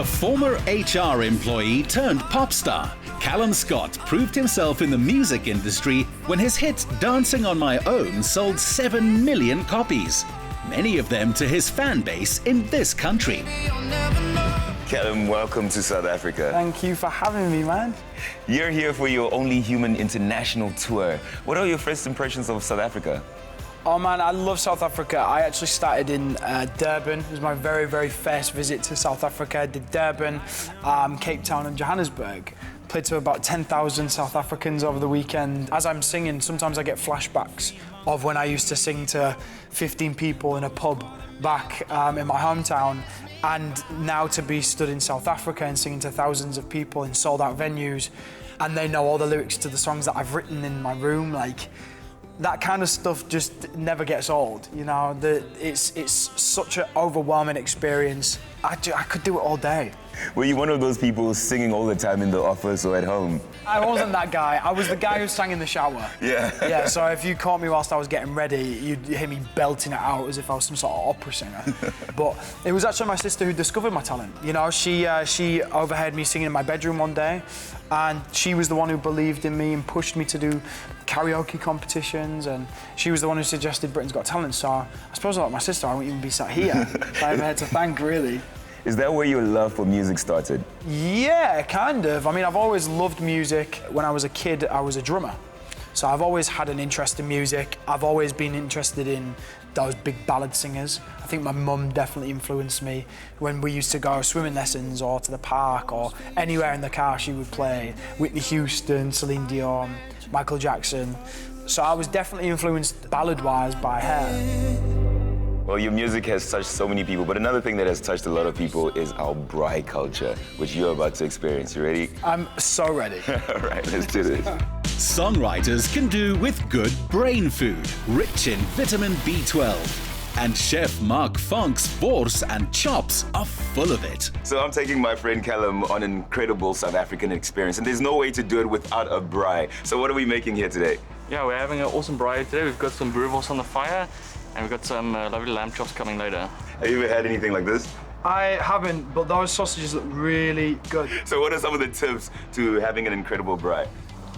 former HR employee turned pop star, Calum Scott proved himself in the music industry when his hit Dancing on My Own sold 7 million copies, many of them to his fan base in this country. Calum, welcome to South Africa. Thank you for having me, man. You're here for your Only Human international tour. What are your first impressions of South Africa? Oh man, I love South Africa. I actually started in Durban. It was my very, very first visit to South Africa. I did Durban, Cape Town and Johannesburg. Played to about 10,000 South Africans over the weekend. As I'm singing, sometimes I get flashbacks of when I used to sing to 15 people in a pub back in my hometown. And now to be stood in South Africa and singing to thousands of people in sold out venues, and they know all the lyrics to the songs that I've written in my room, like, that kind of stuff just never gets old, you know. It's such an overwhelming experience. I could do it all day. Were you one of those people singing all the time in the office or at home? I wasn't that guy. I was the guy who sang in the shower. Yeah. Yeah, so if you caught me whilst I was getting ready, you'd hear me belting it out as if I was some sort of opera singer. But it was actually my sister who discovered my talent. You know, she overheard me singing in my bedroom one day, and she was the one who believed in me and pushed me to do karaoke competitions, and she was the one who suggested Britain's Got Talent. So I suppose without my sister, I wouldn't even be sat here. I have her to thank, really. Is that where your love for music started? Yeah, kind of. I mean, I've always loved music. When I was a kid, I was a drummer. So I've always had an interest in music. I've always been interested in those big ballad singers. I think my mum definitely influenced me. When we used to go swimming lessons or to the park or anywhere in the car, she would play Whitney Houston, Celine Dion, Michael Jackson. So I was definitely influenced ballad-wise by her. Well, your music has touched so many people, but another thing that has touched a lot of people is our Braai culture, which you're about to experience. You ready? I'm so ready. All right, let's do this. Songwriters can do with good brain food, rich in vitamin B12. And Chef Mark Funk's wors and chops are full of it. So I'm taking my friend Calum on an incredible South African experience, and there's no way to do it without a braai. So what are we making here today? Yeah, we're having an awesome braai today. We've got some boerewors on the fire, and we've got some lovely lamb chops coming later. Have you ever had anything like this? I haven't, but those sausages look really good. So what are some of the tips to having an incredible braai?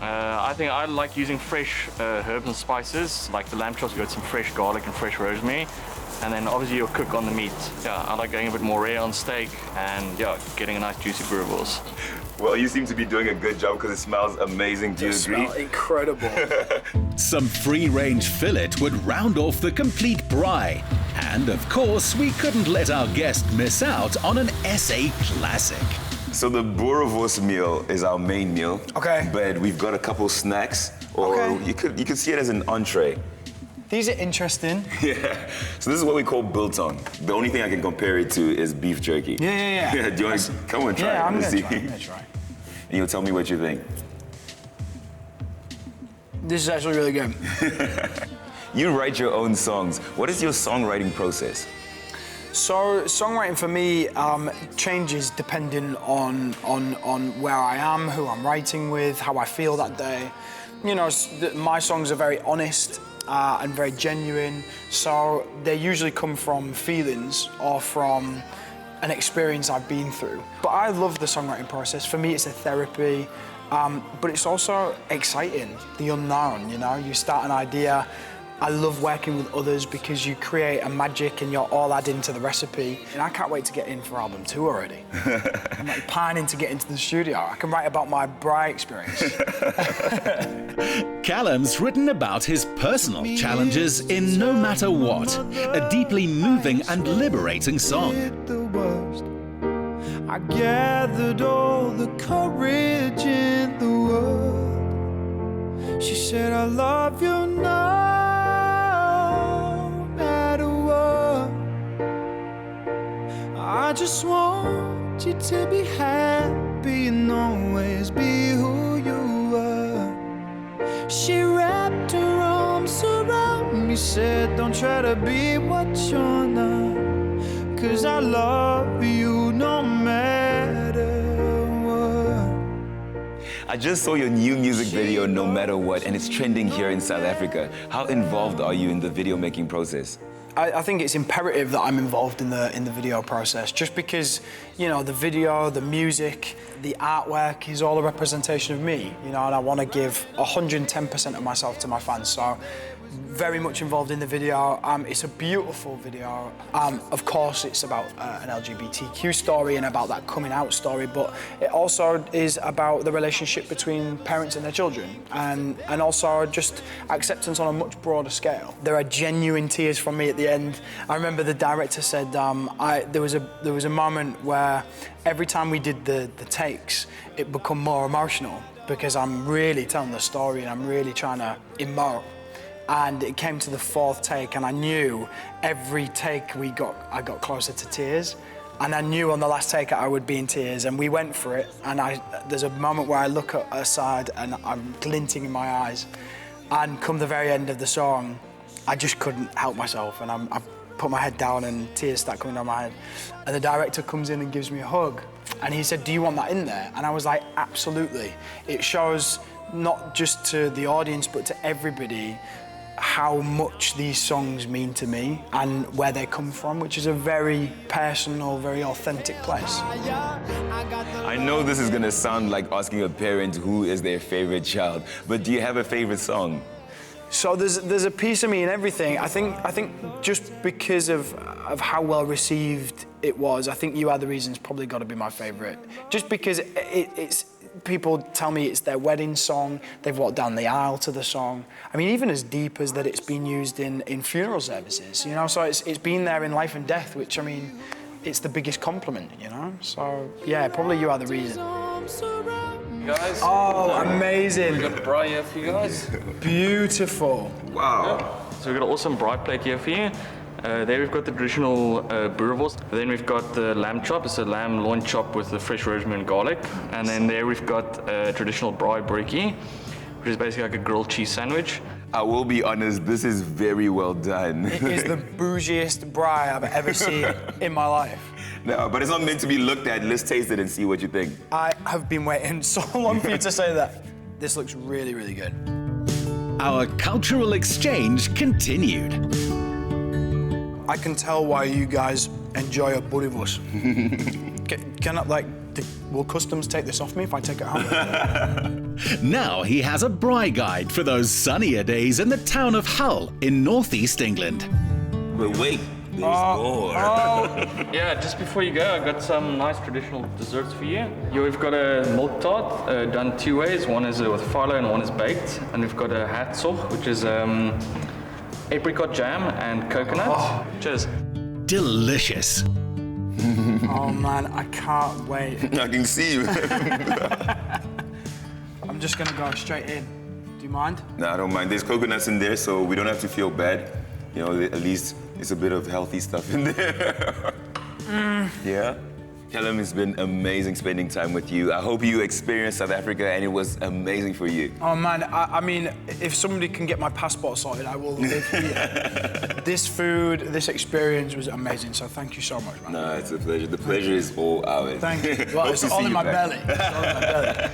I think I like using fresh herbs and spices. Like the lamb chops, we've got some fresh garlic and fresh rosemary. And then obviously you'll cook on the meat. Yeah, I like going a bit more rare on steak and yeah, getting a nice juicy boerewors. Well, you seem to be doing a good job because it smells amazing. Do you agree? It smells incredible. Some free-range fillet would round off the complete braai. And of course, we couldn't let our guest miss out on an SA classic. So the boerewors meal is our main meal. Okay. But we've got a couple snacks, or okay. you could see it as an entree. These are interesting. Yeah. So this is what we call biltong. The only thing I can compare it to is beef jerky. Yeah. Do you want to come and try it? Yeah, I'm gonna try. And you'll tell me what you think. This is actually really good. You write your own songs. What is your songwriting process? So songwriting for me changes depending on where I am, who I'm writing with, how I feel that day. You know, my songs are very honest and very genuine, so they usually come from feelings or from an experience I've been through. But I love the songwriting process. For me, it's a therapy, but it's also exciting, the unknown, you know? You start an idea. I love working with others because you create a magic and you're all adding to the recipe. And I can't wait to get in for album 2 already. I'm like pining to get into the studio. I can write about my Braai experience. Calum's written about his personal challenges in No Matter What, a deeply moving and liberating song. I gathered all the courage in the world. She said, I love you now. I just want you to be happy and always be who you are. She wrapped her arms around me, said, don't try to be what you're not, 'cause I love you no matter what. I just saw your new music video, No Matter What, and it's trending here in South Africa. How involved are you in the video making process? I think it's imperative that I'm involved in the video process, just because, you know, the video, the music, the artwork is all a representation of me, you know, and I want to give 110% of myself to my fans. So very much involved in the video. It's a beautiful video. Of course, it's about an LGBTQ story and about that coming out story, but it also is about the relationship between parents and their children, and also just acceptance on a much broader scale. There are genuine tears from me at the end. I remember the director said there was a moment where every time we did the takes, it became more emotional because I'm really telling the story and I'm really trying to emote. And it came to the 4th take, and I knew every take I got closer to tears. And I knew on the last take I would be in tears, and we went for it. And there's a moment where I look aside and I'm glinting in my eyes. And come the very end of the song, I just couldn't help myself, and I put my head down and tears start coming down my head. And the director comes in and gives me a hug. And he said, "Do you want that in there?" And I was like, absolutely. It shows not just to the audience, but to everybody, how much these songs mean to me and where they come from, which is a very personal, very authentic place. I know this is gonna sound like asking a parent who is their favorite child, but do you have a favorite song? So there's a piece of me in everything. I think just because of how well received it was, I think You Are the Reason's probably got to be my favorite. Just because it's people tell me it's their wedding song, they've walked down the aisle to the song. I mean, even as deep as that it's been used in funeral services, you know, so it's been there in life and death, which, I mean, it's the biggest compliment, you know? So, yeah, probably You Are the Reason. Guys. Oh, amazing. We've got the braai here for you guys. Beautiful. Wow. Yeah. So we've got an awesome braai plate here for you. There we've got the traditional boerewors. Then we've got the lamb chop. It's a lamb loin chop with the fresh rosemary and garlic. And then there we've got traditional braai brookie, which is basically like a grilled cheese sandwich. I will be honest, this is very well done. It is the bougiest braai I've ever seen in my life. No, but it's not meant to be looked at. Let's taste it and see what you think. I have been waiting so long for you to say that. This looks really, really good. Our cultural exchange continued. I can tell why you guys enjoy a boerewors. Will customs take this off me if I take it home? Now he has a braai guide for those sunnier days in the town of Hull in northeast England. But wait, there's more. Yeah, just before you go, I got some nice traditional desserts for you. Here we've got a milk tart done 2 ways. One is with phyllo and one is baked. And we've got a hartsoch, which is apricot jam and coconut. Oh. Cheers. Delicious. Oh man, I can't wait. I can see you. I'm just gonna go straight in. Do you mind? No, I don't mind. There's coconuts in there, so we don't have to feel bad. You know, at least it's a bit of healthy stuff in there. Yeah? Calum, it's been amazing spending time with you. I hope you experienced South Africa and it was amazing for you. Oh man, I mean, if somebody can get my passport sorted, I will live here. This food, this experience was amazing, so thank you so much, man. No, it's a pleasure. The pleasure is all ours. Thank you. Well, Hope it's to all see in you my back. belly. It's all in my belly.